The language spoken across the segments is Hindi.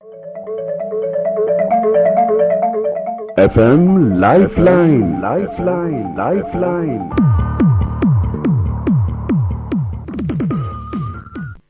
FM lifeline, lifeline, lifeline.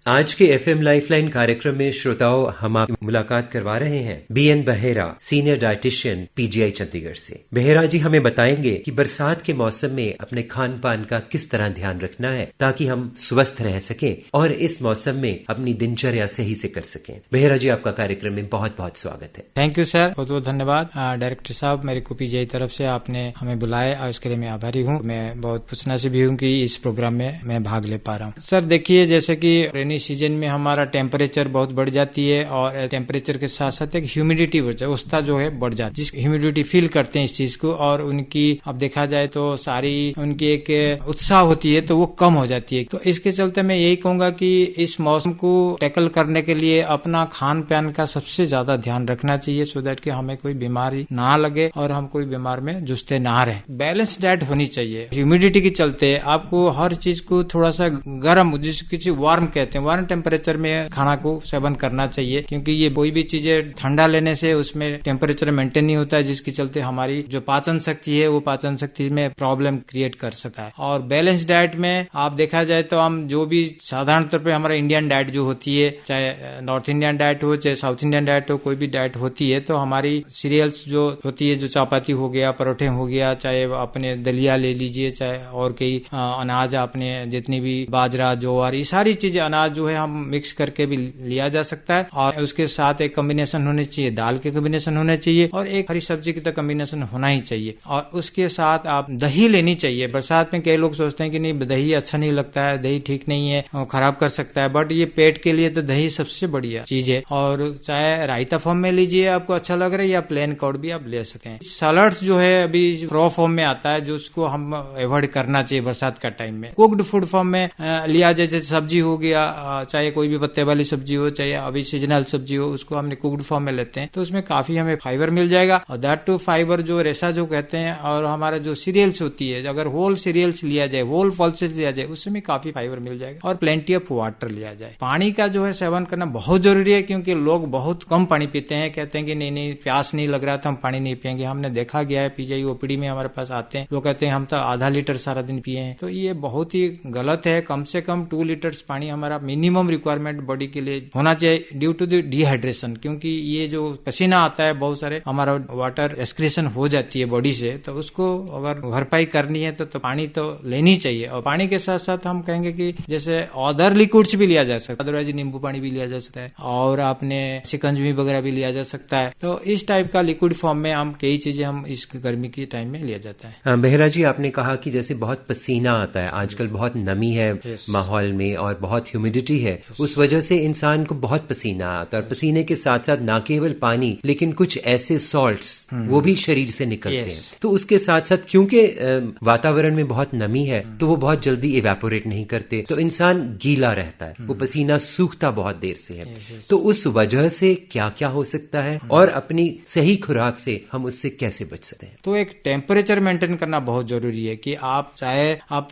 आज के एफएम लाइफलाइन कार्यक्रम में श्रोताओं हम आप मुलाकात करवा रहे हैं B N Behera, senior dietitian, PGI Chandigarh से। बहेरा जी हमें बताएंगे कि बरसात के मौसम में अपने खान पान का किस तरह ध्यान रखना है ताकि हम स्वस्थ रह सकें और इस मौसम में अपनी दिनचर्या सही से कर सकें। बहेरा जी आपका कार्यक्रम में बहुत बहुत स्वागत है। थैंक यू सर, बहुत बहुत धन्यवाद डायरेक्टर साहब, मेरे को पीजीआई तरफ से आपने हमें बुलाया और इसके लिए मैं आभारी हूँ। मैं बहुत खुशनसीब भी हूँ कि इस प्रोग्राम में मैं भाग ले पा रहा हूँ। सर देखिए, जैसे कि रेनी सीजन में हमारा टेम्परेचर बहुत बढ़ जाती है और टेम्परेचर के साथ साथ एक ह्यूमिडिटी उस्ता जो है बढ़ जाती है, जिस ह्यूमिडिटी फील करते हैं इस चीज को, और उनकी अब देखा जाए तो सारी उनकी एक उत्साह होती है तो वो कम हो जाती है। तो इसके चलते मैं यही कहूंगा कि इस मौसम को टैकल करने के लिए अपना खान पान का सबसे ज्यादा ध्यान रखना चाहिए, सो दैट कि हमें कोई बीमारी ना लगे और हम कोई बीमार में जूझते ना रहे। बैलेंस डाइट होनी चाहिए। ह्यूमिडिटी के चलते आपको हर चीज को थोड़ा सा गर्म, जिसको किसी वार्म कहते हैं, वार्म टेम्परेचर में खाना को सेवन करना चाहिए, क्योंकि ये कोई भी चीजें ठंडा लेने से उसमें टेम्परेचर मेंटेन नहीं होता है, जिसके चलते हमारी जो पाचन शक्ति है वो पाचन शक्ति में प्रॉब्लम क्रिएट कर सकता है। और बैलेंस डाइट में आप देखा जाए तो हम जो भी साधारण तौर पे हमारा इंडियन डाइट जो होती है, चाहे नॉर्थ इंडियन डाइट हो चाहे साउथ इंडियन डाइट हो, कोई भी डाइट होती है तो हमारी सीरियल्स जो होती है, जो चपाती हो गया, परोठे हो गया, चाहे अपने दलिया ले लीजिए, चाहे और कई अनाज आपने जितनी भी बाजरा, ज्वार, ये सारी चीजें अनाज जो है हम मिक्स करके भी लिया जा सकता है। और उसके साथ एक कॉम्बिनेशन होने चाहिए, दाल के कॉम्बिनेशन होने चाहिए और एक हरी सब्जी की तो कॉम्बिनेशन होना ही चाहिए। और उसके साथ आप दही लेनी चाहिए। बरसात में कई लोग सोचते हैं कि नहीं दही अच्छा नहीं लगता है, दही ठीक नहीं है, खराब कर सकता है, बट ये पेट के लिए तो दही सबसे बढ़िया चीज है। और चाहे रायता फॉर्म में लीजिए आपको अच्छा लग रहा है, या प्लेन कर्ड भी आप ले सकते हैं। सलाड्स जो है अभी रॉ फॉर्म में आता है, जो उसको हम अवॉइड करना चाहिए बरसात का टाइम में। कुक्ड फूड फॉर्म में लिया जाए, जैसे सब्जी हो गया, चाहे कोई भी पत्ते वाली सब्जी हो, चाहे अभी सीजनल सब्जी हो, उसको हमने कुक्ड फॉर्म में लेते हैं तो उसमें काफी हमें फाइबर मिल जाएगा। और दैट टू फाइबर जो रेशा जो कहते हैं, और हमारा जो सीरियल्स होती है, अगर होल सीरियल्स लिया जाए, होल पल्सेस लिया जाए, उसमें काफी फाइबर मिल जाएगा। और प्लेंटी ऑफ वाटर लिया जाए। पानी का जो है सेवन करना बहुत जरूरी है, क्योंकि लोग बहुत कम पानी पीते हैं, कहते हैं कि नहीं प्यास नहीं लग रहा तो हम पानी नहीं पियेंगे। हमने देखा गया है, पीजीआई ओपीडी में हमारे पास आते हैं लोग, कहते हैं हम तो आधा लीटर सारा दिन पिए हैं, तो ये बहुत ही गलत है। कम से कम 2 लीटर्स पानी हमारा मिनिमम रिक्वायरमेंट बॉडी के लिए होना चाहिए, ड्यू टू द डिहाइड्रेशन। क्योंकि ये जो पसीना आता है, बहुत सारे हमारा वाटर एक्सक्रीशन हो जाती है बॉडी से, तो उसको अगर भरपाई करनी है तो पानी तो लेनी चाहिए। और पानी के साथ साथ हम कहेंगे कि जैसे अदर लिक्विड्स भी लिया जा सकता है, अदरवाइज नींबू पानी भी लिया जा सकता है, और आपने शिकंजवी वगैरह भी लिया जा सकता है। तो इस टाइप का लिक्विड फॉर्म में हम कई चीजें हम इस गर्मी के टाइम में लिया जाता है। बहेरा जी आपने कहा कि जैसे बहुत पसीना आता है, आजकल बहुत नमी है माहौल में और बहुत ह्यूमिडिटी है, उस वजह से इंसान को बहुत पसीना आता है। और पसीने के साथ साथ ना केवल पानी, लेकिन कुछ ऐसे सॉल्ट्स वो भी शरीर से निकलते हैं। तो उसके साथ साथ क्योंकि वातावरण में बहुत नमी है तो वो बहुत जल्दी इवेपोरेट नहीं करते, तो इंसान गीला रहता है, वो पसीना सूखता बहुत देर से है। तो उस वजह से क्या क्या हो सकता है और अपनी सही खुराक से हम उससे कैसे बच सकते हैं? तो एक टेम्परेचर मेंटेन करना बहुत जरूरी है कि आप चाहे आप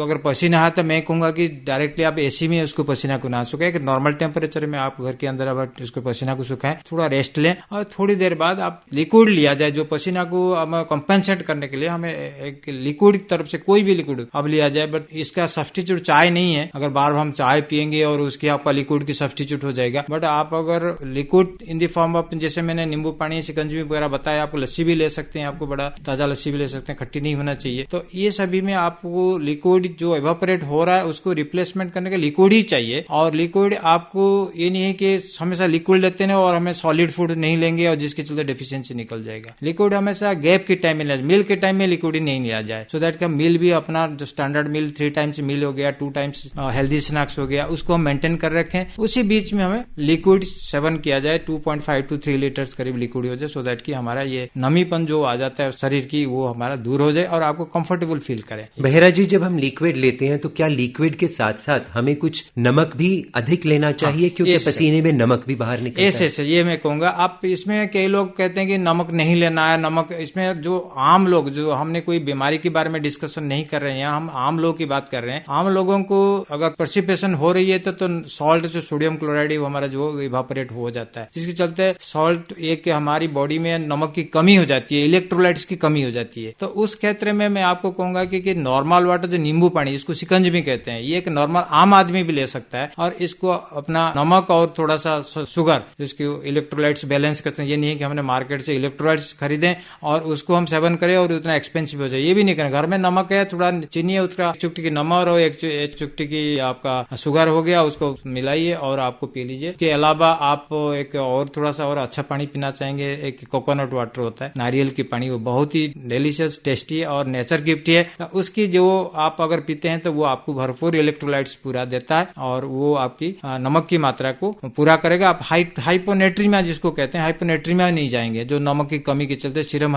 अगर पसीना है तो मैं कहूंगा कि डायरेक्टली आप एसी में उसको पसीना को ना सुखाए, एक नॉर्मल टेम्परेचर में आप घर के अंदर अगर उसको पसीना को सुखाएं, थोड़ा रेस्ट लें और थोड़ी देर बाद आप लिक्विड लिया जाए, जो पसीना को कंपेंसेट करने के लिए हमें एक लिक्विड की तरफ से कोई भी लिक्विड अब लिया जाए। बट इसका सब्स्टिट्यूट चाय नहीं है, अगर बार बार हम चाय पियेंगे और उसके आपका लिक्विड की सब्स्टिट्यूट हो जाएगा। बट आप अगर liquid in the form of, जैसे मैंने नींबू पानी, शिकंजवी वगैरह बताया, आपको लस्सी भी ले सकते हैं, आपको बड़ा ताजा लस्सी भी ले सकते हैं, खट्टी नहीं होना चाहिए। तो ये सभी में आपको लिक्विड जो एवापोरेट हो रहा है उसको रिप्लेसमेंट करने के लिक्विड ही चाहिए। और लिक्विड आपको ये नहीं है कि हमेशा लिक्विड लेते हैं और हमें सॉलिड फूड नहीं लेंगे और जिसके चलते डेफिशिएंसी निकल जाएगा। लिक्विड हमेशा गैप के टाइम में लिया जाए, मील के टाइम में लिक्विड ही नहीं लिया जाए, सो दैट का मील भी अपना जो स्टैंडर्ड मील 3 टाइम्स मील हो गया, 2 टाइम्स हेल्दी स्नैक्स हो गया, उसको हम मेंटेन कर रखें। उसी बीच में हमें लिक्विड सेवन किया जाए, 2.5 to 3 लीटर्स करीब लिक्विड हो जाए, सो दैट की हमारा ये नमीपन जो आ जाता है शरीर की वो हमारा दूर हो जाए और आपको कंफर्टेबल फील करें। बहेरा जी, जब हम लिक्विड लेते हैं तो क्या लिक्विड के साथ साथ हमें कुछ नमक भी अधिक लेना चाहिए क्योंकि पसीने में नमक भी बाहर निकलता है। ऐसे ये मैं कहूंगा। आप इसमें कई लोग कहते हैं कि नमक नहीं लेना है, नमक इसमें जो आम लोग, जो हमने कोई बीमारी के बारे में डिस्कशन नहीं कर रहे हैं, हम आम लोगों की बात कर रहे हैं। आम लोगों को अगर पर्सिपेशन हो रही है तो सॉल्ट जो सोडियम क्लोराइड हमारा जो इवापोरेट हो जाता है, जिसके चलते सॉल्ट एक हमारी बॉडी में नमक की कमी हो जाती है, इलेक्ट्रोलाइट्स की कमी हो जाती है। तो उस क्षेत्र में मैं आपको कहूंगा कि नॉर्मल वाटर जो नींबू पानी, इसको शिकंजवी कहते हैं, ये एक नॉर्मल आम आदमी भी ले सकता है और इसको अपना नमक और थोड़ा सा शुगर जिसकी इलेक्ट्रोलाइट्स बैलेंस करते हैं। ये नहीं है कि हमने मार्केट से इलेक्ट्रोलाइट्स खरीदें और उसको हम सेवन करें और उतना एक्सपेंसिव हो जाए, ये भी नहीं करें। घर में नमक है, थोड़ा चीनी है, उसका 1 चुटकी नमक और 1 चुटकी की आपका शुगर हो गया, उसको मिलाइए और आपको पी लीजिए। इसके अलावा आप एक और थोड़ा सा और अच्छा पानी पीना चाहेंगे, एक कोकोनट वाटर होता है, नारियल की पानी, वो बहुत ही डिलीशियस, टेस्टी और नेचर गिफ्ट है। उसकी जो आप अगर पीते हैं तो वो आपको भरपूर इलेक्ट्रोलाइट्स पूरा देता है और वो आपकी नमक की मात्रा को पूरा करेगा। आप हाइपोनेट्रीमिया जिसको कहते हैं, हाइपोनेट्रीमिया नहीं जाएंगे, जो नमक की कमी के चलते सीरम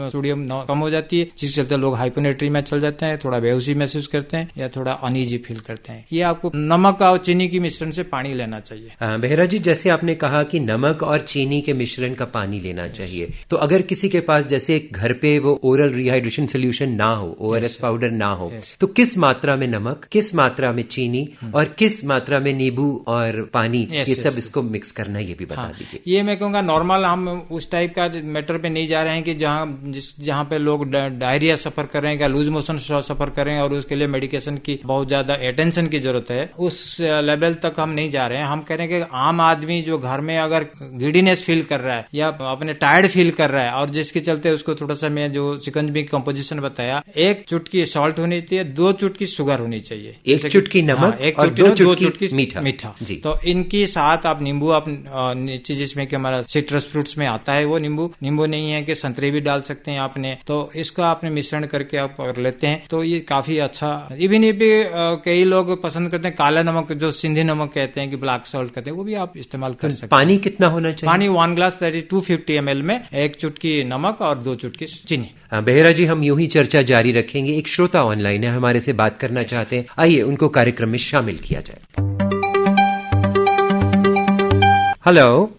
सोडियम कम हो जाती है, जिसके चलते लोग हाइपोनेट्रीमिया चल जाते हैं, थोड़ा बेहोशी महसूस करते हैं या थोड़ा अनईजी फील करते हैं। ये आपको नमक और चीनी की मिश्रण से पानी लेना चाहिए। बेहरा जी, जैसे आपने कहा कि नमक और चीनी के मिश्रण का पानी लेना चाहिए, तो अगर किसी के पास जैसे घर पे वो ओरल रिहाइड्रेशन सोल्यूशन ना हो, ORS पाउडर ना हो, तो किस मात्रा में नमक, किस मात्रा में चीनी और किस मात्रा में नींबू और पानी, ये सब इसको मिक्स करना, ये भी बता दीजिए। ये मैं कहूँगा नॉर्मल, हम उस टाइप का मैटर पे नहीं जा रहे हैं कि जहाँ पे लोग डायरिया सफर कर रहे हैं या लूज मोशन सफर कर रहे हैं और उसके लिए मेडिकेशन की बहुत ज्यादा अटेंशन की जरूरत है, उस लेवल तक हम नहीं जा रहे हैं। हम कह रहे हैं कि आम आदमी जो घर में अगर गिडीनेस फील कर रहा है या अपने टायर्ड फील कर रहा है और जिसके चलते उसको थोड़ा सा, मैं जो शिकंजवी कंपोजिशन बताया, 1 चुटकी सॉल्ट होनी चाहिए, 2 चुटकी शुगर होनी चाहिए, 1 चुटकी नमक, 2 चुटकी मीठा। तो इनकी साथ आप नींबू, आप नीचे जिसमें कि हमारा सिट्रस फ्रूट्स में आता है वो नींबू नहीं है कि संतरे भी डाल सकते हैं आपने, तो इसका आपने मिश्रण करके आप कर लेते हैं तो ये काफी अच्छा। इवन ये भी कई लोग पसंद करते हैं काला नमक, जो सिंधी नमक कहते हैं कि ब्लैक सॉल्ट कहते हैं, वो भी आप इस्तेमाल कर सकते हैं। पानी कितना होना चाहिए? पानी 1 ग्लास, दैट इज 250 ml में 1 चुटकी नमक और 2 चुटकी चीनी। बेहरा जी, हम यूं ही चर्चा जारी रखेंगे। एक श्रोता ऑनलाइन है, हमारे से बात करना चाहते हैं, आइए उनको कार्यक्रम में शामिल किया जाए। हेलो।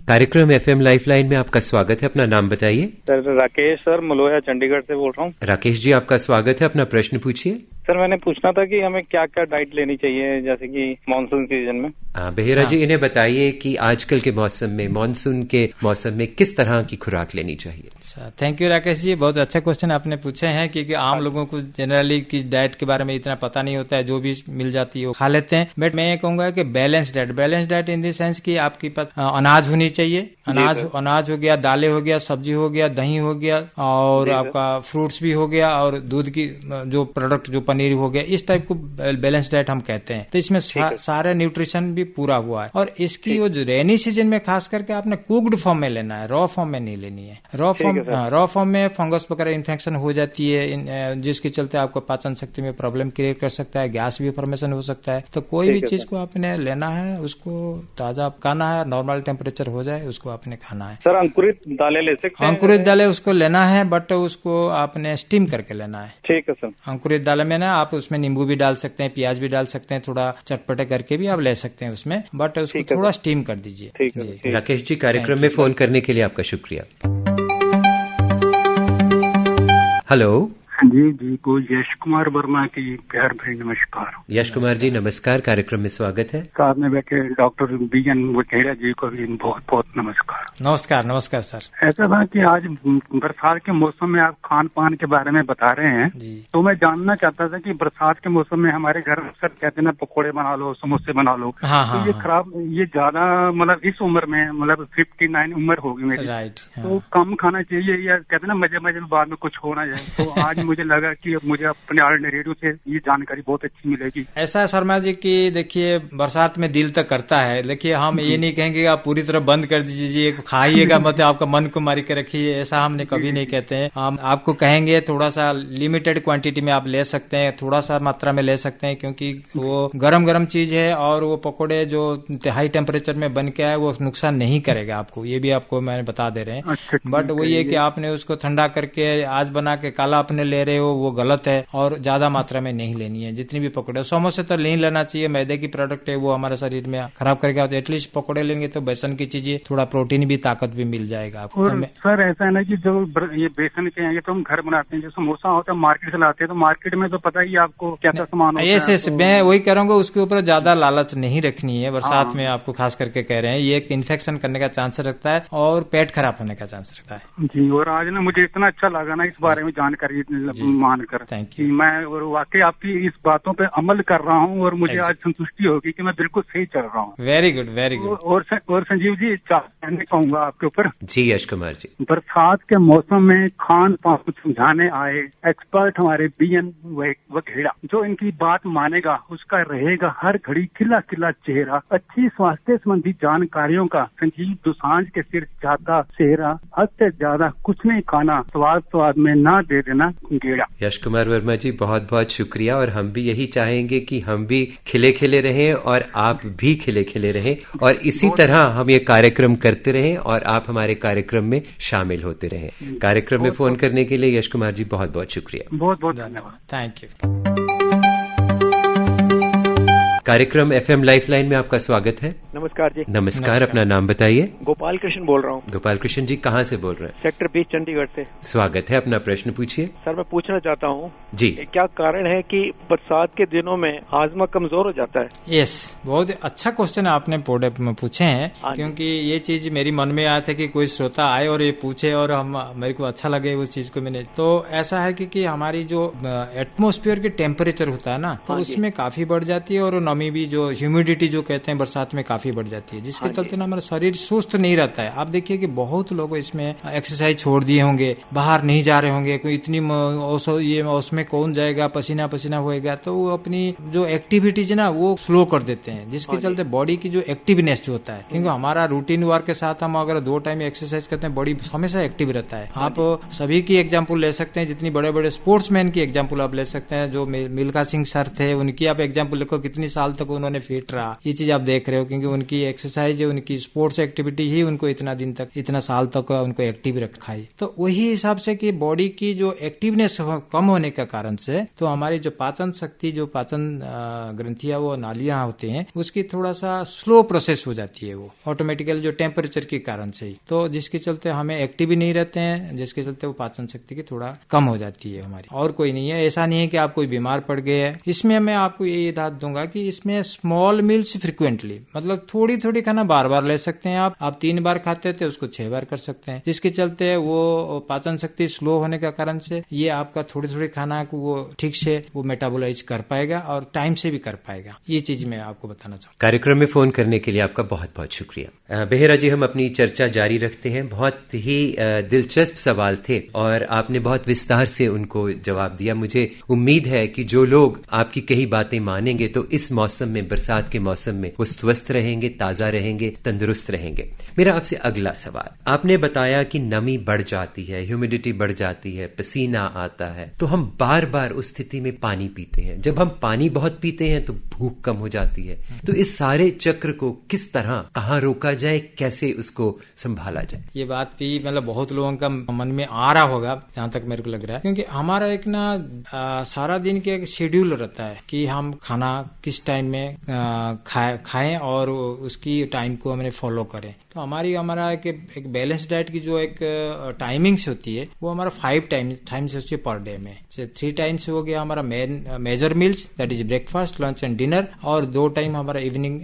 कार्यक्रम FM लाइफलाइन में आपका स्वागत है, अपना नाम बताइए। सर राकेश, सर मलोया चंडीगढ़ से बोल रहा हूँ। राकेश जी, आपका स्वागत है, अपना प्रश्न पूछिए। सर मैंने पूछना था कि हमें क्या क्या डाइट लेनी चाहिए जैसे कि मानसून सीजन में। बेहरा जी, इन्हें बताइए कि आजकल के मौसम में, मानसून के मौसम में किस तरह की खुराक लेनी चाहिए। थैंक यू राकेश जी, बहुत अच्छा क्वेश्चन आपने पूछे हैं, क्योंकि आम लोगों को जनरली की डाइट के बारे में इतना पता नहीं होता है, जो भी मिल जाती है वो खा लेते हैं। बट मैं ये कहूंगा कि balance diet in the sense की आपके पास अनाज होनी चाहिए, अनाज हो गया, दालें हो गया, सब्जी हो गया, दही हो गया और आपका फ्रूट्स भी हो गया और दूध की जो प्रोडक्ट, जो पनीर हो गया, इस टाइप को बैलेंस डाइट हम कहते हैं। तो इसमें सारा न्यूट्रिशन भी पूरा हुआ है और इसकी वो जो रेनी सीजन में खास करके आपने कुक्ड फॉर्म में लेना है, रॉ फॉर्म में नहीं लेनी है। रॉ फॉर्म में फंगस वगैरह इन्फेक्शन हो जाती है, जिसके चलते आपको पाचन शक्ति में प्रॉब्लम क्रिएट कर सकता है, गैस भी फॉर्मेशन हो सकता है। तो कोई भी चीज को आपने लेना है, उसको ताजा पकाना है, नॉर्मल टेम्परेचर हो जाए उसको आपने खाना है। सर अंकुरित दालें ले सकते हैं? अंकुरित दालें उसको लेना है, बट उसको आपने स्टीम करके लेना है। ठीक है सर। अंकुरित दालें में ना आप उसमें नींबू भी डाल सकते हैं, प्याज भी डाल सकते हैं, थोड़ा चटपटे करके भी आप ले सकते हैं उसमें, बट उसको थोड़ा स्टीम कर दीजिए। राकेश जी, कार्यक्रम में फोन करने के लिए आपका शुक्रिया। हेलो। जी को यश कुमार वर्मा की प्यार भरी नमस्कार। यश कुमार जी नमस्कार, कार्यक्रम में स्वागत है। साथ में बैठे डॉक्टर बीएन वटेरा जी को भी बहुत बहुत नमस्कार। नमस्कार सर। ऐसा था कि आज बरसात के मौसम में आप खान पान के बारे में बता रहे हैं जी। तो मैं जानना चाहता था कि बरसात के मौसम में हमारे घर अक्सर कहते हैं ना, पकौड़े बना लो, समोसे बना लो। तो ये खराब, ये ज्यादा मतलब इस उम्र में, मतलब 59 उम्र होगी मेरी, तो कम खाना चाहिए या कहते हैं ना मजे में बाद में कुछ हो ना जाए। तो आज मुझे लगा कि मुझे अपने आर रेडियो से ये जानकारी बहुत अच्छी मिलेगी। ऐसा शर्मा जी की देखिए, बरसात में दिल तक करता है। देखिए हम ये नहीं कहेंगे आप पूरी तरह बंद कर दीजिए, खाइएगा मतलब आपका मन को मारी के रखिए, ऐसा हमने कभी नहीं कहते हैं। हम आपको कहेंगे थोड़ा सा लिमिटेड क्वांटिटी में आप ले सकते हैं, थोड़ा सा मात्रा में ले सकते हैं, क्योंकि वो गरम चीज है और वो पकौड़े जो हाई टेम्परेचर में बन के आए वो नुकसान नहीं करेगा आपको, ये भी आपको मैंने बता दे रहे हैं। बट वही है कि आपने उसको ठंडा करके आज बना के काला अपने ले रहे हो वो गलत है, और ज्यादा मात्रा में नहीं लेनी है। जितनी भी पकौड़े, समोसे तो नहीं लेना चाहिए, मैदे की प्रोडक्ट है, वो हमारे शरीर में खराब करेगा। तो एटलीस्ट पकौड़े लेंगे तो बेसन की चीजें, थोड़ा प्रोटीन भी, ताकत भी मिल जाएगा आपको। और सर ऐसा है ना कि जो ये बेसन के हैं, ये तो हम घर बनाते हैं, जो समोसा होता है मार्केट से लाते हैं, तो मार्केट में तो पता ही आपको कैसा सामान होता है। तो मैं वही कह रहा हूँ, उसके ऊपर ज्यादा लालच नहीं रखनी है। बरसात में आपको खास करके कह रहे हैं, ये एक इन्फेक्शन करने का चांस रखता है और पेट खराब होने का चांस रखता है जी। और आज ना मुझे इतना अच्छा लगा ना इस बारे में जानकारी मानकर, थैंक यू। मैं और वाकई आपकी इस बातों पे अमल कर रहा हूँ और मुझे आज संतुष्टि होगी कि मैं बिल्कुल सही चल रहा हूँ। Very good, very good. और संजीव जी कहने कहूँगा आपके ऊपर जी यश कुमार जी, बरसात के मौसम में खान पान समझाने आए एक्सपर्ट हमारे बीएन वघेड़ा, जो इनकी बात मानेगा उसका रहेगा हर घड़ी खिला खिला चेहरा। अच्छी स्वास्थ्य संबंधी जानकारियों का संजीव दोसांझ के सिर जाता सेहरा। हद से ज्यादा कुछ नहीं खाना, स्वाद स्वाद में ना दे देना गेड़ा। यश कुमार वर्मा जी बहुत बहुत शुक्रिया, और हम भी यही चाहेंगे कि हम भी खिले खिले रहें और आप भी खिले खिले रहें, और इसी तरह हम ये कार्यक्रम करते रहें और आप हमारे कार्यक्रम में शामिल होते रहें। कार्यक्रम में फोन करने के लिए यश कुमार जी बहुत बहुत शुक्रिया। बहुत बहुत धन्यवाद। Thank you. कार्यक्रम एफएम लाइफलाइन में आपका स्वागत है। नमस्कार जी। नमस्कार, अपना नाम बताइए। गोपाल कृष्ण बोल रहा हूँ। गोपाल कृष्ण जी कहाँ से बोल रहे हैं? सेक्टर 20 चंडीगढ़ से। स्वागत है, अपना प्रश्न पूछिए। सर मैं पूछना चाहता हूँ जी, क्या कारण है कि बरसात के दिनों में हाजमा कमजोर हो जाता है? यस, बहुत अच्छा क्वेश्चन आपने पूछे हैं, क्योंकि ये चीज मेरी मन में आया था कि कोई श्रोता आए और ये पूछे, और मेरे को अच्छा लगे उस चीज को। मैंने तो ऐसा है कि हमारी जो एटमोस्फेयर की टेम्परेचर होता है ना, तो उसमें काफी बढ़ जाती है, और नमी भी, जो ह्यूमिडिटी जो कहते हैं, बरसात में काफी बढ़ जाती है, जिसके चलते ना हमारा शरीर सुस्त नहीं रहता है। आप देखिए कि बहुत लोग इसमें एक्सरसाइज छोड़ दिए होंगे, बाहर नहीं जा रहे होंगे, कोई इतनी ये उसमें कौन जाएगा, पसीना पसीना होएगा, तो वो अपनी जो एक्टिविटीज ना वो स्लो कर देते हैं, जिसके चलते बॉडी की जो एक्टिवनेस जो होता है, क्योंकि हमारा रूटीन वर्क के साथ हम अगर 2 टाइम एक्सरसाइज करते हैं, बॉडी हमेशा एक्टिव रहता है। आप सभी की एग्जाम्पल ले सकते हैं, जितनी बड़े बड़े स्पोर्ट्समैन की एग्जाम्पल आप ले सकते हैं, जो मिल्खा सिंह सर थे, उनकी आप एग्जाम्पल देखो, कितनी साल तक उन्होंने फिट रहा। ये चीज आप देख रहे हो, क्योंकि उनकी एक्सरसाइज, उनकी स्पोर्ट्स एक्टिविटी ही उनको इतना दिन तक, इतना साल तक उनको एक्टिव रखा है। तो वही हिसाब से कि बॉडी की जो एक्टिवनेस कम होने के कारण से, तो हमारी जो पाचन शक्ति, जो पाचन ग्रंथियां, वो नालियां होती हैं, उसकी थोड़ा सा स्लो प्रोसेस हो जाती है, वो ऑटोमेटिकली जो टेम्परेचर के कारण से ही, तो जिसके चलते हमें एक्टिव ही नहीं रहते हैं, जिसके चलते वो पाचन शक्ति की थोड़ा कम हो जाती है हमारी। और कोई नहीं है, ऐसा नहीं है कि आप कोई बीमार पड़ गए हैं। इसमें मैं आपको ये दाद दूंगा कि इसमें स्मॉल मील्स फ्रिक्वेंटली, मतलब थोड़ी थोड़ी खाना बार बार ले सकते हैं आप 3 बार खाते थे उसको 6 बार कर सकते हैं, जिसके चलते वो पाचन शक्ति स्लो होने का कारण से ये आपका थोड़ी थोड़ी खाना को वो ठीक से वो मेटाबोलाइज कर पाएगा और टाइम से भी कर पाएगा। ये चीज मैं आपको बताना चाहूँ। कार्यक्रम में फोन करने के लिए आपका बहुत बहुत शुक्रिया। बेहरा जी, हम अपनी चर्चा जारी रखते हैं। बहुत ही दिलचस्प सवाल थे और आपने बहुत विस्तार से उनको जवाब दिया। मुझे उम्मीद है कि जो लोग आपकी कही बातें मानेंगे तो इस मौसम में, बरसात के मौसम में, वो स्वस्थ रहेंगे, ताजा रहेंगे, तंदुरुस्त रहेंगे। मेरा आपसे अगला सवाल, आपने बताया कि नमी बढ़ जाती है, ह्यूमिडिटी बढ़ जाती है, पसीना आता है, तो हम बार बार उस स्थिति में पानी पीते हैं। जब हम पानी बहुत पीते हैं तो भूख कम हो जाती है। तो इस सारे चक्र को किस तरह, कहाँ रोका जाए, कैसे उसको संभाला जाए? ये बात भी मतलब बहुत लोगों का मन में आ रहा होगा, जहाँ तक मेरे को लग रहा है, क्योंकि हमारा एक ना सारा दिन के एक शेड्यूल रहता है कि हम खाना किस टाइम में खाएं और उसकी टाइम को हमने फॉलो करें। तो हमारा एक बैलेंस डाइट की जो एक टाइमिंग्स होती है, वो हमारा 5 टाइम्स होती है पर डे में। 3 टाइम्स हो गया हमारा major meals, that is breakfast, lunch and dinner, और 2 टाइम हमारा इवनिंग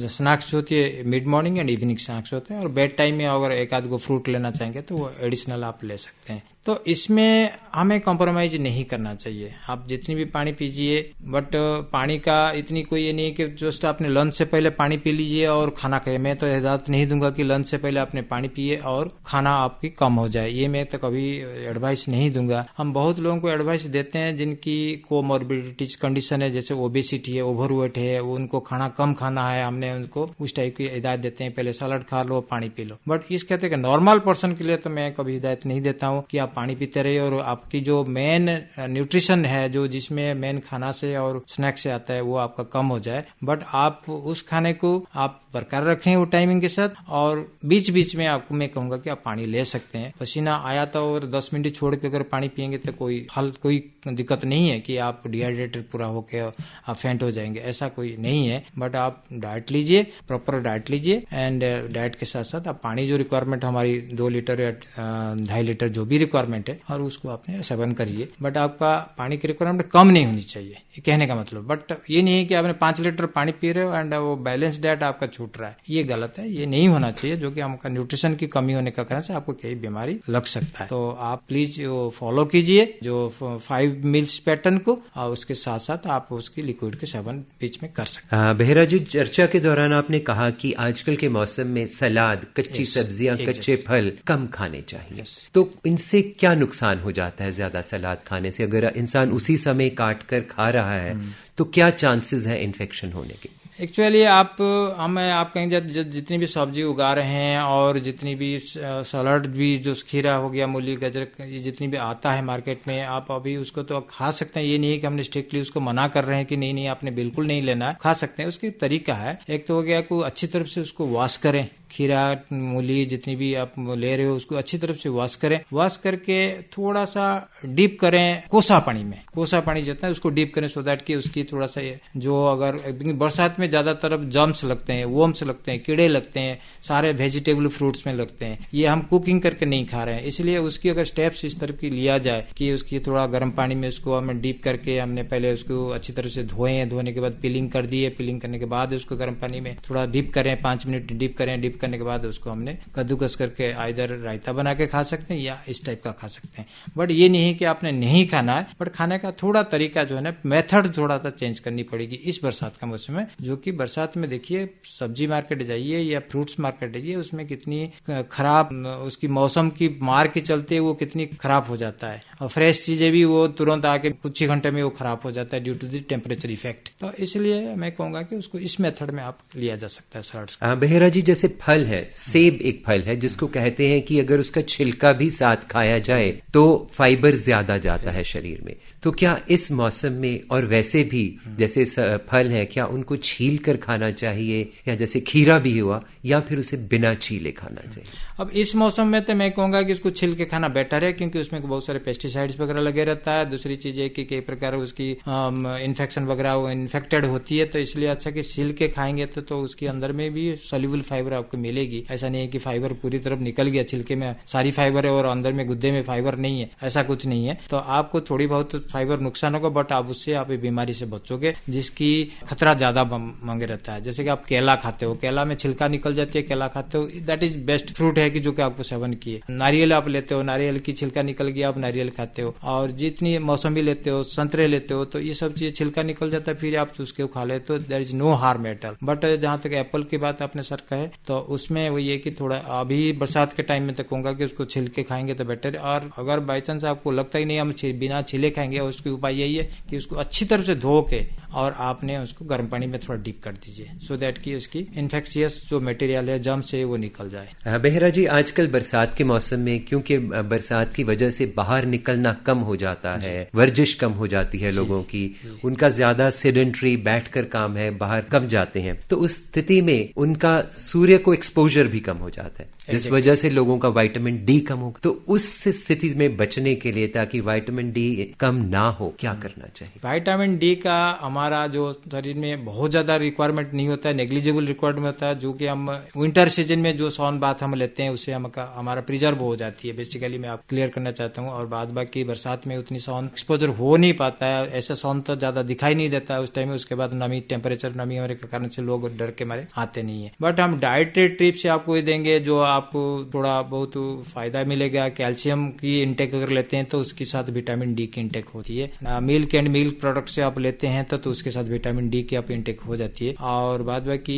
स्नैक्स होती है, mid morning and evening snacks होते हैं, और बेड टाइम में अगर एक आध को फ्रूट लेना चाहेंगे तो वो एडिशनल आप ले सकते हैं। तो इसमें हमें कॉम्प्रोमाइज नहीं करना चाहिए। आप जितनी भी पानी पीजिए, बट पानी का इतनी कोई ये नहीं कि जस्ट आपने लंच से पहले पानी पी लीजिए और खाना खाइए। मैं तो हिदायत नहीं दूंगा कि लंच से पहले आपने पानी पिए और खाना आपकी कम हो जाए, ये मैं तो कभी एडवाइस नहीं दूंगा। हम बहुत लोगों को एडवाइस देते हैं जिनकी कोमॉर्बिडिटीज कंडीशन है, जैसे ओबेसिटी है, ओवरवेट है, उनको खाना कम खाना है, हमने उनको उस टाइप की हिदायत देते हैं, पहले सलाद खा लो, पानी पी लो। बट इस कहते हैं नॉर्मल पर्सन के लिए तो मैं कभी हिदायत नहीं देता हूँ कि आप पानी पीते रहिए, और आपकी जो मेन न्यूट्रिशन है, जो जिसमें मेन खाना से और स्नैक्स से आता है, वो आपका कम हो जाए। बट आप उस खाने को आप बरकरार रखें वो टाइमिंग के साथ, और बीच बीच में आपको मैं कहूंगा कि आप पानी ले सकते हैं। पसीना आया था और 10 मिनट छोड़ के अगर पानी पियेंगे तो कोई दिक्कत नहीं है कि आप डिहाइड्रेटेड पूरा होके आप फेंट हो जाएंगे, ऐसा कोई नहीं है। बट आप डाइट लीजिए, प्रॉपर डाइट लीजिए, एंड डाइट के साथ साथ आप पानी जो रिक्वायरमेंट हमारी 2 लीटर या 2.5 लीटर जो भी रिक्वायरमेंट है, और उसको आपने सेवन करिए। बट आपका पानी की रिक्वायरमेंट कम नहीं होनी चाहिए, ये कहने का मतलब। बट ये नहीं है कि आपने 5 लीटर पानी पी रहे हो एंड वो बैलेंस डाइट आपका छूट रहा है, ये गलत है, ये नहीं होना चाहिए, जो कि हमका न्यूट्रिशन की कमी होने का कारण से आपको कई बीमारी लग सकता है। तो आप प्लीज फॉलो कीजिए जो 5 मील्स पैटर्न को, और उसके साथ साथ आप उसकी लिक्विड के सेवन बीच में कर सकते हैं। बेहरा जी, चर्चा के दौरान आपने कहा कि आजकल के मौसम में सलाद, कच्ची सब्जियां, कच्चे फल कम खाने चाहिए। तो इनसे क्या नुकसान हो जाता है ज्यादा सलाद खाने से? अगर इंसान उसी समय काट कर खा रहा है तो क्या चांसेस है इन्फेक्शन होने के? एक्चुअली आप कहेंगे जितनी भी सब्जी उगा रहे हैं और जितनी भी सलाद भी, जो खीरा हो गया, मूली, गाजर, ये जितनी भी आता है मार्केट में, आप अभी उसको तो खा सकते हैं। ये नहीं है कि हमने स्ट्रिक्टली उसको मना कर रहे हैं कि नहीं आपने बिल्कुल नहीं लेना है, खा सकते हैं। उसकी तरीका है, एक तो हो गया को अच्छी तरफ से उसको वॉश करें, खीरा, मूली जितनी भी आप ले रहे हो उसको अच्छी तरफ से वॉश करें, वॉश करके थोड़ा सा डीप करें कोसा पानी में, कोसा पानी जितना है उसको डीप करें, सो दैट कि उसकी थोड़ा सा जो, अगर बरसात में ज्यादातर जर्म्स लगते हैं, वर्म्स लगते हैं, कीड़े लगते हैं, सारे वेजिटेबल फ्रूट्स में लगते हैं, ये हम कुकिंग करके नहीं खा रहे हैं। इसलिए उसकी अगर स्टेप्स इस तरह की लिया जाए कि उसकी थोड़ा गर्म पानी में उसको हमें डीप करके, हमने पहले उसको अच्छी तरह से धोए, धोने के बाद पीलिंग कर दिए, पीलिंग करने के बाद उसको गर्म पानी में थोड़ा डीप करें, 5 मिनट डीप करें, डीप करने के बाद उसको हमने कद्दूकस करके आइदर रायता बना के खा सकते हैं या इस टाइप का खा सकते हैं। बट ये नहीं कि आपने नहीं खाना है, बट खाने का थोड़ा तरीका जो है ना, मेथड थोड़ा सा चेंज करनी पड़ेगी इस बरसात का मौसम में। जो कि बरसात में देखिए, सब्जी मार्केट जाइए या फ्रूट्स मार्केट जाइए, उसमें कितनी खराब, उसकी मौसम की मार के चलते वो कितनी खराब हो जाता है, और फ्रेश चीजें भी वो तुरंत आके कुछ ही घंटे में वो खराब हो जाता है due to the temperature effect. तो इसलिए मैं कहूंगा कि उसको इस मेथड में आप लिया जा सकता है सलाड्स। बेहरा जी, जैसे फल है, सेब एक फल है जिसको कहते हैं कि अगर उसका छिलका भी साथ खाया जाए तो फाइबर ज्यादा जाता है शरीर में, तो क्या इस मौसम में, और वैसे भी जैसे फल है, क्या उनको छील कर खाना चाहिए, या जैसे खीरा भी हुआ, या फिर उसे बिना छीले खाना चाहिए? अब इस मौसम में तो मैं कहूंगा कि इसको छिल के खाना बेटर है, क्योंकि उसमें बहुत सारे पेस्टिसाइड्स वगैरह लगे रहता है। दूसरी चीज है कि कई प्रकार उसकी इन्फेक्शन वगैरह इन्फेक्टेड होती है, तो इसलिए अच्छा कि छिल के खाएंगे तो उसके अंदर में भी सोल्यूबल फाइबर आपको मिलेगी। ऐसा नहीं है कि फाइबर पूरी तरफ निकल गया, छिलके में सारी फाइबर है और अंदर में गुद्दे में फाइबर नहीं है, ऐसा कुछ नहीं है। तो आपको थोड़ी बहुत फाइबर नुकसान होगा, बट आप उससे आप बीमारी से बचोगे जिसकी खतरा ज्यादा मांगे रहता है। जैसे कि आप केला खाते हो, केला में छिलका निकल जाती है, केला खाते हो, दैट इज बेस्ट फ्रूट है कि जो कि आपको सेवन किए। नारियल आप लेते हो, नारियल की छिलका निकल गया, आप नारियल खाते हो, और जितनी मौसमी लेते हो, संतरे लेते हो, तो ये सब चीज छिलका निकल जाता है, फिर आप उसके खा ले तो there is no harm at all. But जहां तक एप्पल की बात आपने सर कहे, तो उसमें वो ये कि थोड़ा अभी बरसात के टाइम में तो कहूंगा कि उसको छिलके खाएंगे तो बेटर है। और अगर बाई चांस आपको लगता ही नहीं हम बिना छिले खाएंगे, उसके उपाय यही है कि उसको अच्छी तरह से धो के और आपने उसको गर्म पानी में थोड़ा डीप कर दीजिए, सो दैट कि उसकी इन्फेक्शियस जो मटेरियल है, जर्म से, वो निकल जाए। बेहरा जी, आजकल बरसात के मौसम में क्योंकि बरसात की वजह से बाहर निकलना कम हो जाता है, वर्जिश कम हो जाती है लोगों की, उनका ज्यादा सेडेंटरी बैठकर काम है, बाहर कम जाते हैं, तो उस स्थिति में उनका सूर्य को एक्सपोजर भी कम हो जाता है, जिस वजह से लोगों का विटामिन डी कम हो। तो उस स्थिति में बचने के लिए, ताकि विटामिन डी कम ना हो, क्या करना चाहिए? विटामिन डी का हमारा जो शरीर में बहुत ज्यादा रिक्वायरमेंट नहीं होता है, नेग्लिजिबल रिक्वायरमेंट होता है, जो कि हम विंटर सीजन में जो सौन बात हम लेते हैं उससे हमारा प्रिजर्व हो जाती है। बेसिकली मैं आप क्लियर करना चाहता हूँ। और बाद बाकी बरसात में उतनी सौन एक्सपोजर हो नहीं पाता है, ऐसा सौन तो ज्यादा दिखाई नहीं देता है उस टाइम में। उसके बाद नमी, टेम्परेचर नमी होने के कारण से लोग डर के मारे आते नहीं है। बट हम डाइटरी ट्रिप से आपको ये देंगे जो आपको थोड़ा बहुत फायदा मिलेगा। कैल्शियम की इंटेक अगर लेते हैं तो उसके साथ विटामिन डी की इंटेक होती है। मिल्क एंड मिल्क प्रोडक्ट से आप लेते हैं तो उसके साथ विटामिन डी की आप इंटेक हो जाती है। और बाद बाकी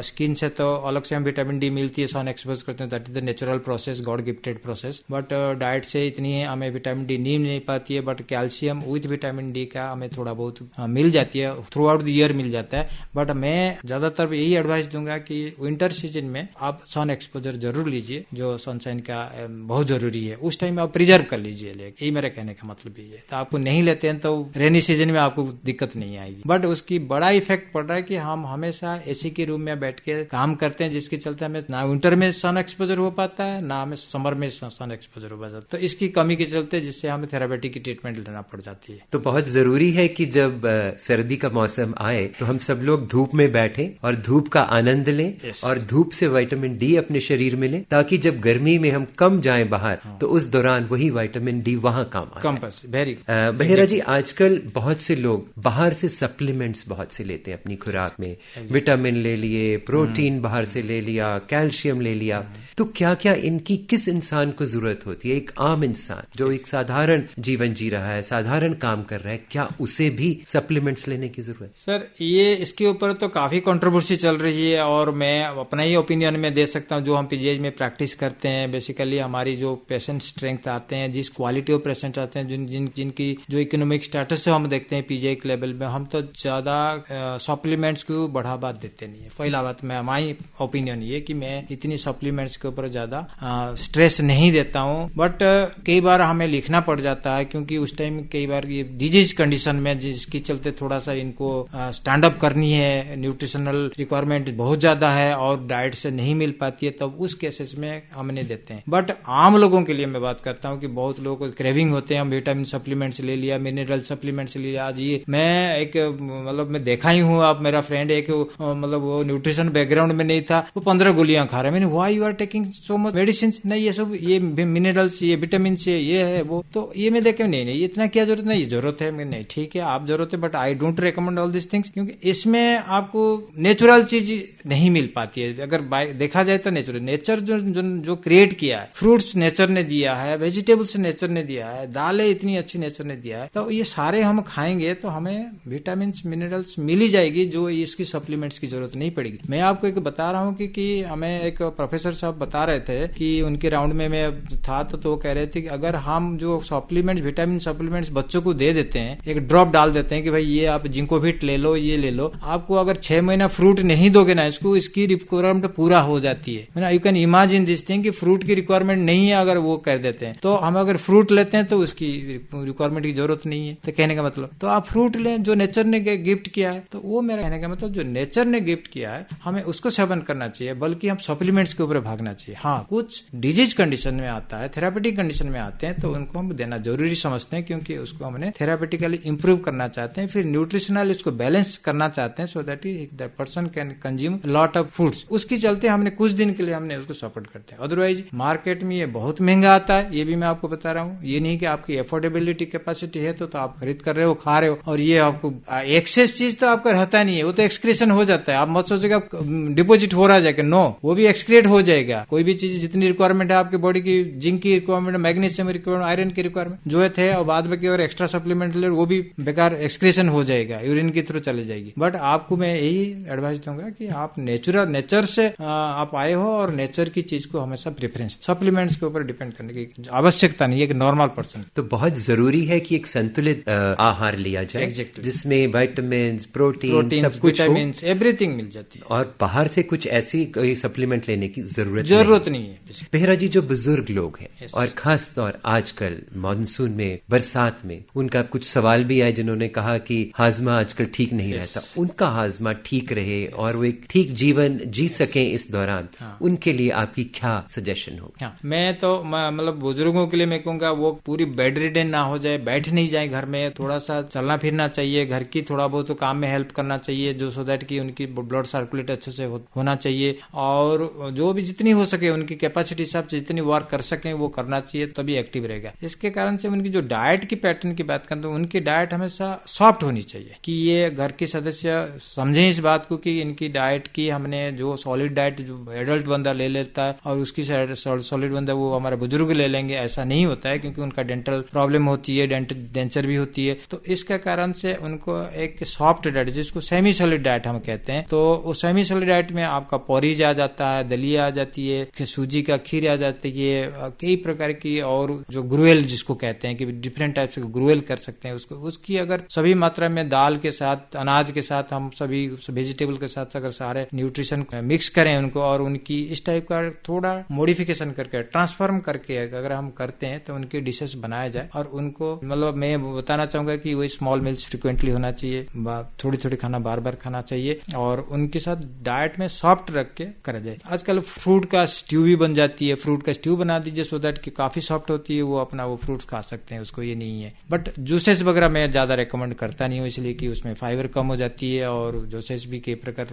स्किन से तो अलग से हम विटामिन डी मिलती है, सन एक्सपोज करते हैं, that is the natural process, God gifted process. But diet से इतनी हमें विटामिन डी नहीं पाती है, but calcium with vitamin D का हमें थोड़ा बहुत मिल जाती है, थ्रू आउट द ईयर मिल जाता है। बट मैं ज्यादातर यही एडवाइस दूंगा कि विंटर सीजन सीजन में आप सन एक्सपोजर जरूर लीजिए, जो सनशाइन का बहुत जरूरी है, उस टाइम आप प्रिजर्व कर लीजिए। यही मेरा कहने का मतलब ये है। तो आपको नहीं लेते हैं तो रेनी सीजन में आपको दिक्कत नहीं आएगी, बट उसकी बड़ा इफेक्ट पड़ रहा है कि हम हमेशा एसी के रूम में बैठ के काम करते हैं, जिसके चलते हमें ना विंटर में सन एक्सपोजर हो पाता है, ना हमें समर में सन एक्सपोजर हो पाता है। तो इसकी कमी के चलते जिससे हमें थेरापेटिक की ट्रीटमेंट लेना पड़ जाती है। तो बहुत जरूरी है कि जब सर्दी का मौसम आए तो हम सब लोग धूप में बैठे और धूप का आनंद लें, और धूप से विटामिन डी अपने शरीर में लें, ताकि जब गर्मी में हम कम जाएं बाहर तो उस दौरान वही विटामिन डी वहां काम आ जाए। बहेरा जी, आजकल बहुत से लोग बाहर से सप्लीमेंट्स बहुत से लेते हैं अपनी खुराक में, विटामिन ले लिए, प्रोटीन बाहर से ले लिया, कैल्शियम ले लिया। तो क्या क्या इनकी किस इंसान को जरूरत होती है? एक आम इंसान जो एक साधारण जीवन जी रहा है, साधारण काम कर रहा है, क्या उसे भी सप्लीमेंट्स लेने की जरूरत? सर, ये इसके ऊपर तो काफी कंट्रोवर्सी चल रही है, और मैं अपना ही ओपिनियन में दे सकता हूँ। जो हम पीजीआई में प्रैक्टिस करते हैं, बेसिकली हमारी जो पेशेंट स्ट्रेंथ आते हैं, जिस क्वालिटी ऑफ पेशेंट आते हैं, जिनकी जो इकोनॉमिक स्टेटस से हम देखते हैं पीजीआई के लेवल में, हम तो ज्यादा सप्लीमेंट्स को बढ़ावा देते नहीं है। पहला बात, मैं माई ओपिनियन ये कि मैं इतनी सप्लीमेंट्स के ऊपर ज्यादा स्ट्रेस नहीं देता हूँ, बट कई बार हमें लिखना पड़ जाता है, क्योंकि उस टाइम कई बार ये डिजीज कंडीशन में, जिसके चलते थोड़ा सा इनको स्टैंड अप करनी है, न्यूट्रिशनल रिक्वायरमेंट बहुत ज्यादा है और डाइट से नहीं मिल पाती है, तब उस केसेस में हमने देते हैं। बट आम लोगों के लिए मैं बात करता हूँ कि बहुत लोगों को क्रेविंग होते हैं, हम विटामिन सप्लीमेंट्स ले लिया, मिनरल सप्लीमेंट्स ले लिया। आज ये मैं एक मतलब मैं देखा ही हूँ, आप मेरा फ्रेंड एक मतलब वो न्यूट्रिशन बैकग्राउंड में नहीं था, वो 15 गोलियां खा रहा है। मैंने why you are taking so much medicine? नहीं, ये सब ये मिनरल्स, ये विटामिन से ये है वो, तो ये मैं देखे नहीं इतना क्या जरूरत नहीं, जरूरत है। मैं नहीं, ठीक है आप जरूरत है, but I don't recommend all this things, क्योंकि इसमें आपको नेचुरल चीज नहीं मिल पाती है। अगर देखा जाए तो नेचर जो क्रिएट किया है, फ्रूट्स नेचर ने दिया है, वेजिटेबल्स नेचर ने दिया है, दालें इतनी अच्छी नेचर ने दिया है, तो ये सारे हम खाएंगे तो हमें विटामिन मिनरल्स मिल ही जाएगी, जो इसकी सप्लीमेंट्स की जरूरत नहीं पड़ेगी। मैं आपको एक बता रहा हूँ कि हमें एक प्रोफेसर साहब बता रहे थे कि उनके राउंड में मैं था, तो वो कह रहे थे कि अगर हम जो सप्लीमेंट्स, विटामिन सप्लीमेंट्स बच्चों को दे देते हैं, एक ड्रॉप डाल देते हैं कि भाई ये आप जिंकोविट ले लो, ये ले लो, आपको अगर 6 महीना फ्रूट नहीं दोगे ना इसको, इसकी रिक्वायरमेंट पूरा हो जाती है। You can imagine this thing कि फ्रूट की रिक्वायरमेंट नहीं है, अगर वो कर देते हैं, तो हम अगर फ्रूट लेते हैं तो उसकी रिक्वायरमेंट की जरूरत नहीं है। तो कहने का मतलब, तो आप फ्रूट लें जो नेचर ने गिफ्ट किया है। तो वो मेरा कहने का मतलब, जो नेचर ने गिफ्ट किया है हमें उसको सेवन करना चाहिए, बल्कि हम सप्लीमेंट्स के ऊपर भागना चाहिए। हाँ, कुछ डिजीज कंडीशन में आता है, थेरापेटिक कंडीशन में आते हैं, तो उनको हम देना जरूरी समझते हैं, क्योंकि उसको हमने थेरापेटिकली इंप्रूव करना चाहते हैं, फिर न्यूट्रिशनल इसको बैलेंस करना चाहते हैं, so that that person can consume lot of foods. उसके चलते हमने कुछ दिन के लिए हमने उसको सपोर्ट करते हैं। अदरवाइज मार्केट में ये बहुत महंगा आता है, ये भी मैं आपको बता रहा हूँ। ये नहीं कि आपकी अफोर्डेबिलिटी कैपेसिटी है तो आप खरीद कर रहे हो, खा रहे हो, और ये आपको एक्सेस चीज तो आपका रहता नहीं है, वो तो एक्सक्रीशन हो जाता है। आप मत सोचेगा डिपोजिट हो रहा जाएगा, नो, वो भी एक्सक्रिएट हो जाएगा। कोई भी चीज जितनी रिक्वायरमेंट है आपकी बॉडी की, जिंक की रिक्वायरमेंट, मैग्नीशियम रिक्वायरमेंट, आयरन की रिक्वायरमेंट जो थे, और बाद में अगर एक्स्ट्रा सप्लीमेंट ले वो भी बेकार एक्सक्रीशन हो जाएगा, यूरिन के थ्रू चले जाएगी। बट आपको मैं यही एडवाइस दूंगा कि आप नेचर से आप आए हो, और नेचर की चीज को हमेशा प्रेफरेंस, सप्लीमेंट्स के ऊपर डिपेंड करने की आवश्यकता नहीं है एक नॉर्मल पर्सन। तो बहुत जरूरी है कि एक संतुलित आहार लिया जाए, जिसमें विटामिन, प्रोटीन, सब कुछ, विटामिन, एवरीथिंग मिल जाती है, और बाहर से कुछ ऐसी कोई सप्लीमेंट लेने की जरूरत नहीं है। बेहरा जी, जो बुजुर्ग लोग हैं, और खास तौर आजकल मानसून में, बरसात में, उनका कुछ सवाल भी आए, जिन्होंने कहा कि हाजमा आजकल ठीक नहीं रहता, उनका हाजमा ठीक रहे और वो एक ठीक जीवन जी सके इस दौरान, उनके लिए आपकी क्या सजेशन हो? मैं तो मतलब बुजुर्गों के लिए मैं कहूँगा वो पूरी बेड रिडन ना हो जाए, बैठ नहीं जाए घर में, थोड़ा सा चलना फिरना चाहिए, घर की थोड़ा बहुत काम में हेल्प करना चाहिए, जो सो दैट की उनकी ब्लड सर्कुलेट अच्छे से होना चाहिए, और जो भी जितनी हो सके उनकी कैपेसिटी हिसाब से जितनी वर्क कर सके वो करना चाहिए, तभी एक्टिव रहेगा। इसके कारण से उनकी जो डाइट की पैटर्न की बात करें तो उनकी डाइट हमेशा सॉफ्ट होनी चाहिए, कि ये घर के सदस्य समझे इस बात को कि इनकी डाइट की हमने जो सॉलिड डाइट जो एडल्ट बंदा ले लेता है और उसकी सॉलिड बंदा वो हमारे बुजुर्ग ले लेंगे, ऐसा नहीं होता है, क्योंकि उनका डेंटल प्रॉब्लम होती है, डेंचर भी होती है। तो इसके कारण से उनको एक सॉफ्ट डाइट, जिसको सेमी सॉलिड डाइट हम कहते हैं, तो उस सेमी सॉलिड डाइट में आपका पोरीज आ जाता है, दलिया आ जाती है, सूजी का खीर आ जाती है, कई प्रकार की, और जो ग्रुएल जिसको कहते हैं कि डिफरेंट टाइप से ग्रुएल कर सकते हैं उसको, उसकी अगर सभी मात्रा में दाल के साथ, अनाज के साथ, हम सभी वेजिटेबल के साथ अगर सारे न्यूट्रिशन मिक्स मिक्स करें उनको और उनकी इस टाइप का थोड़ा मॉडिफिकेशन करके ट्रांसफॉर्म करके अगर हम करते हैं तो उनके डिशेस बनाया जाए। और उनको मतलब मैं बताना चाहूंगा कि वही स्मॉल मील्स फ्रिक्वेंटली होना चाहिए, थोड़ी थोड़ी खाना बार बार खाना चाहिए और उनके साथ डाइट में सॉफ्ट रख के करा जाए। आजकल फ्रूट का स्ट्यू भी बन जाती है, फ्रूट का स्ट्यू बना दीजिए सो दैट कि काफी सॉफ्ट होती है, वो अपना वो फ्रूट्स खा सकते हैं, उसको ये नहीं है। बट जूसेस वगैरह मैं ज्यादा रेकमेंड करता नहीं हूँ, इसलिए कि उसमें फाइबर कम हो जाती है और जूसेस भी कई प्रकार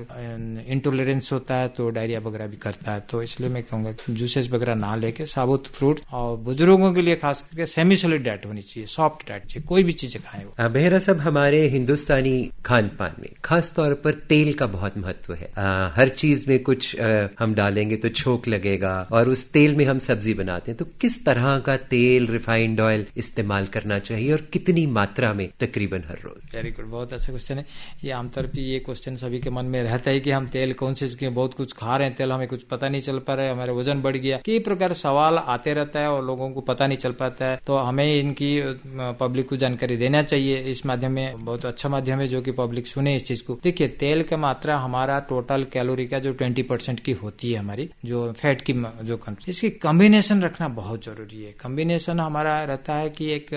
इंटॉलरेंस होता है तो डायरिया वगैरह भी करता है। तो इसलिए मैं कहूंगा जूसेस वगैरह ना लेके साबुत फ्रूट, और बुजुर्गों के लिए खास करके सेमी सॉलिड डाइट होनी चाहिए, सॉफ्ट डाइट चाहिए, कोई भी चीजें खाएं। बेहरा साहब, हमारे हिंदुस्तानी खान पान में खास तौर पर तेल का बहुत महत्व है। हर चीज में कुछ हम डालेंगे तो छोंक लगेगा और उस तेल में हम सब्जी बनाते हैं, तो किस तरह का तेल, रिफाइंड ऑयल इस्तेमाल करना चाहिए और कितनी मात्रा में तकरीबन हर रोज? वेरी गुड, बहुत अच्छा क्वेश्चन है ये। आमतौर पर ये क्वेश्चन सभी के मन में रहता है कि हम तेल कौन से, बहुत कुछ खा रहे हैं तेल, हमें कुछ पता नहीं चल पा रहा है, हमारा वजन बढ़ गया, कई प्रकार सवाल आते रहता है और लोगों को पता नहीं चल पाता है। तो हमें इनकी पब्लिक को जानकारी देना चाहिए। इस माध्यम में बहुत अच्छा माध्यम है जो कि पब्लिक सुने इस चीज को। देखिए, तेल का मात्रा हमारा टोटल कैलोरी का जो 20% की होती है, हमारी जो फैट की जो इसकी कॉम्बिनेशन रखना बहुत जरूरी है। कॉम्बिनेशन हमारा रहता है कि एक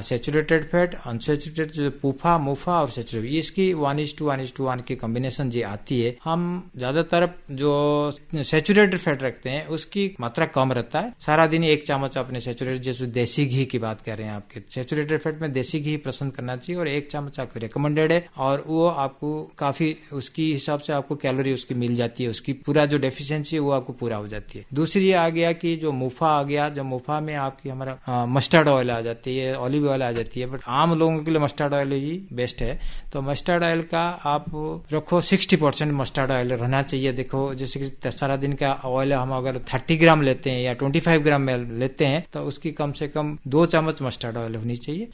सैचुरेटेड फैट, अनसैचुरेटेड, जो पूफा, मुफा और सैचुरेटेड, इसकी 1:1:1 की कॉम्बिनेशन जो आती है। हम ज्यादातर जो सैचुरेटेड फैट रखते हैं उसकी मात्रा कम रहता है। सारा दिन 1 चम्मच अपने सैचुरेटेड, जैसे देसी घी की बात कर रहे हैं, आपके सैचुरेटेड फैट में देसी घी पसंद करना चाहिए और 1 चम्मच आपको रिकमेंडेड है और वो आपको काफी उसकी हिसाब से आपको कैलोरी उसकी मिल जाती है, उसकी पूरा जो डेफिशिएंसी है वो आपको पूरा हो जाती है। दूसरी आ गया कि जो मुफा आ गया, जो मुफा में आपकी हमारा मस्टर्ड ऑयल आ जाती है, ऑलिव ऑयल आ जाती है, बट आम लोगों के लिए मस्टर्ड ऑयल ही बेस्ट है। तो मस्टर्ड ऑयल का आप रखो 60% मस्टर्ड ऑयल रहना चाहिए। देखो, जैसे कि सारा दिन का ऑयल हम अगर 30 ग्राम लेते हैं या 25 ग्राम में लेते हैं तो उसकी कम से कम 2 चम्मच मस्टर्ड ऑयल होनी चाहिए।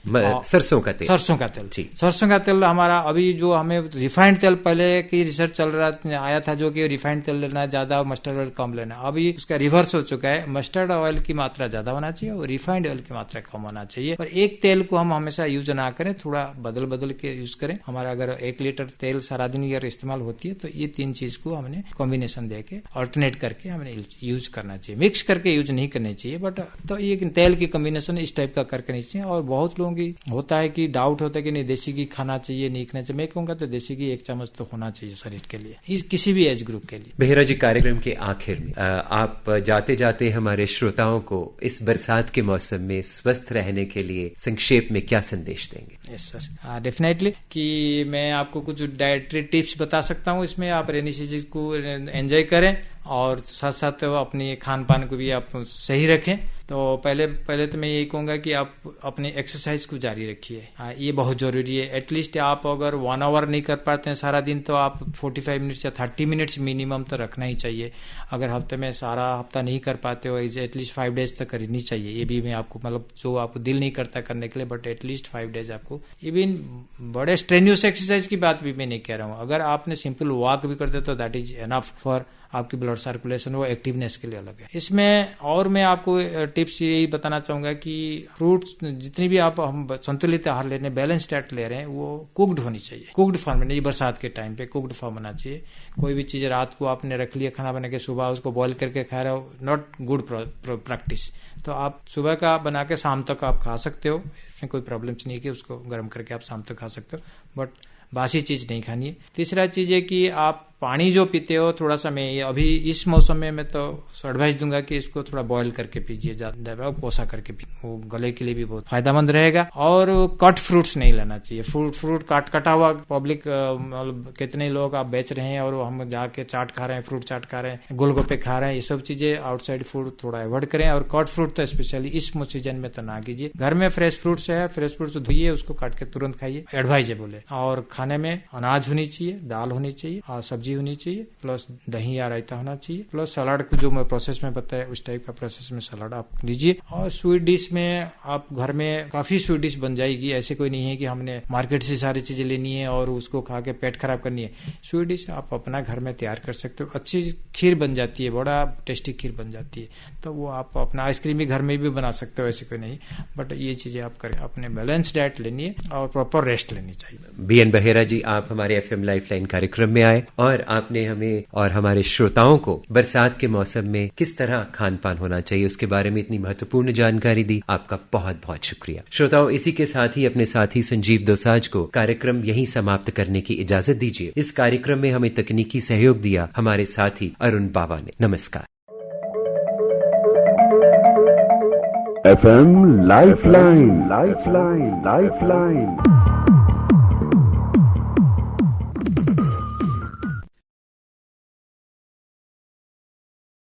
सरसों का तेल, सरसों का तेल, सरसों का तेल हमारा अभी जो हमें रिफाइंड तेल, पहले की रिसर्च चल रहा आया था जो कि रिफाइंड तेल लेना ज्यादा, मस्टर्ड ऑयल कम लेना। अभी उसका रिवर्स हो चुका है, मस्टर्ड ऑयल की मात्रा ज्यादा होना चाहिए और रिफाइंड ऑयल की मात्रा कम होना चाहिए। और एक तेल को हम हमेशा यूज ना करें, थोड़ा बदल बदल के यूज करें। हमारा अगर 1 लीटर तेल सारा दिन अगर इस्तेमाल होती है तो ये 3 चीज को हमने कॉम्बिनेशन देके ऑल्टरनेट करके हमने यूज करना चाहिए, मिक्स करके यूज नहीं करनी चाहिए। बट तो ये तेल की कॉम्बिनेशन इस टाइप का करके नहीं चाहिए। और बहुत लोगों की होता है कि डाउट होता है कि नहीं देसी घी खाना चाहिए, नहीं खाना चाहिए। मैं कहूंगा तो देसी घी 1 चम्मच तो होना चाहिए शरीर के लिए, किसी भी एज ग्रुप के लिए। बेहरा जी, कार्यक्रम के आखिर में आप जाते जाते हमारे श्रोताओं को इस बरसात के मौसम में स्वस्थ रहने के लिए संक्षेप में क्या संदेश देंगे? यस सर, डेफिनेटली कि मैं आपको कुछ डाइटरी टिप्स बता सकता हूँ। इसमें आप रेनी सीजन को एंजॉय करें और साथ साथ अपनी खान पान को भी आप सही रखें। तो पहले तो मैं यही कहूंगा कि आप अपनी एक्सरसाइज को जारी रखिए, ये बहुत जरूरी है। एटलीस्ट आप अगर 1 आवर नहीं कर पाते हैं सारा दिन तो आप 45 मिनट्स या 30 मिनट्स मिनिमम तो रखना ही चाहिए। अगर हफ्ते में सारा हफ्ता नहीं कर पाते हो, एटलीस्ट 5 डेज तक करनी चाहिए। ये भी मैं आपको मतलब जो आपको दिल नहीं करता करने के लिए, बट एटलीस्ट 5 डेज आपको। इवन बड़े स्ट्रेन्यूस एक्सरसाइज की बात भी मैं नहीं कह रहा हूँ, अगर आपने सिंपल वॉक भी करते तो दैट इज एनफ फॉर आपकी ब्लड सर्कुलेशन, वो एक्टिवनेस के लिए अलग है। इसमें और मैं आपको टिप्स यही बताना चाहूंगा कि फ्रूट्स जितनी भी हम संतुलित आहार ले रहे हैं, बैलेंस डाइट ले रहे हैं, वो कुक्ड होनी चाहिए। कुक्ड फॉर्म में नहीं, बरसात के टाइम पे कुक्ड फॉर्म होना चाहिए। कोई भी चीज रात को आपने रख लिया खाना बना के, सुबह उसको बॉईल करके खा रहे हो, नॉट गुड प्रैक्टिस। तो आप सुबह का बना के शाम तक आप खा सकते हो, इसमें कोई प्रॉब्लम नहीं है कि उसको गर्म करके आप शाम तक खा सकते हो, बट बासी चीज नहीं खानी है। तीसरा चीज है कि आप पानी जो पीते हो थोड़ा सा, मैं अभी इस मौसम में मैं तो एडवाइस दूंगा कि इसको थोड़ा बॉईल करके पीजिए, ज्यादा कोसा करके पीजिए, वो गले के लिए भी बहुत फायदेमंद रहेगा। और कट फ्रूट्स नहीं लेना चाहिए। फ्रूट कटा हुआ पब्लिक कितने लोग आप बेच रहे हैं और हम जाके चाट खा रहे हैं, फ्रूट चाट खा रहे हैं, गोलगप्पे खा रहे हैं, ये सब चीजें आउटसाइड फूड थोड़ा अवॉइड करें। और कट फ्रूट तो स्पेशली इस सीजन में तो ना कीजिए। घर में फ्रेश फ्रूट्स है, फ्रेश फ्रूट्स धोइए, उसको काट के तुरंत खाइए, एडवाइजेबल है। और खाने में अनाज होनी चाहिए, दाल होनी चाहिए और सब्जी होनी चाहिए, प्लस दही या रायता होना चाहिए, प्लस सलाद को जो मैं प्रोसेस में बताया उस टाइप का प्रोसेस में सलाद आप लीजिए। और स्वीट डिश में आप घर में काफी स्वीट डिश बन जाएगी। ऐसे कोई नहीं है कि हमने मार्केट से सारी चीजें लेनी है और उसको खा के पेट खराब करनी है। स्वीट डिश आप अपना घर में तैयार कर सकते हो। अच्छी खीर बन जाती है, बड़ा टेस्टी खीर बन जाती है, तो वो आप अपना आइसक्रीम भी घर में भी बना सकते हो, ऐसे कोई नहीं। बट ये चीजें आप करें, अपने बैलेंस डाइट लेनी है और प्रॉपर रेस्ट लेनी चाहिए। बीएन बेहरा जी, आप हमारे FM लाइफलाइन कार्यक्रम में आए और और आपने हमें और हमारे श्रोताओं को बरसात के मौसम में किस तरह खान पान होना चाहिए उसके बारे में इतनी महत्वपूर्ण जानकारी दी। आपका बहुत बहुत शुक्रिया। श्रोताओं, इसी के साथ ही अपने साथी संजीव दोसांझ को कार्यक्रम यहीं समाप्त करने की इजाजत दीजिए। इस कार्यक्रम में हमें तकनीकी सहयोग दिया हमारे साथी अरुण बावा ने। नमस्कार। FM lifeline, lifeline, lifeline.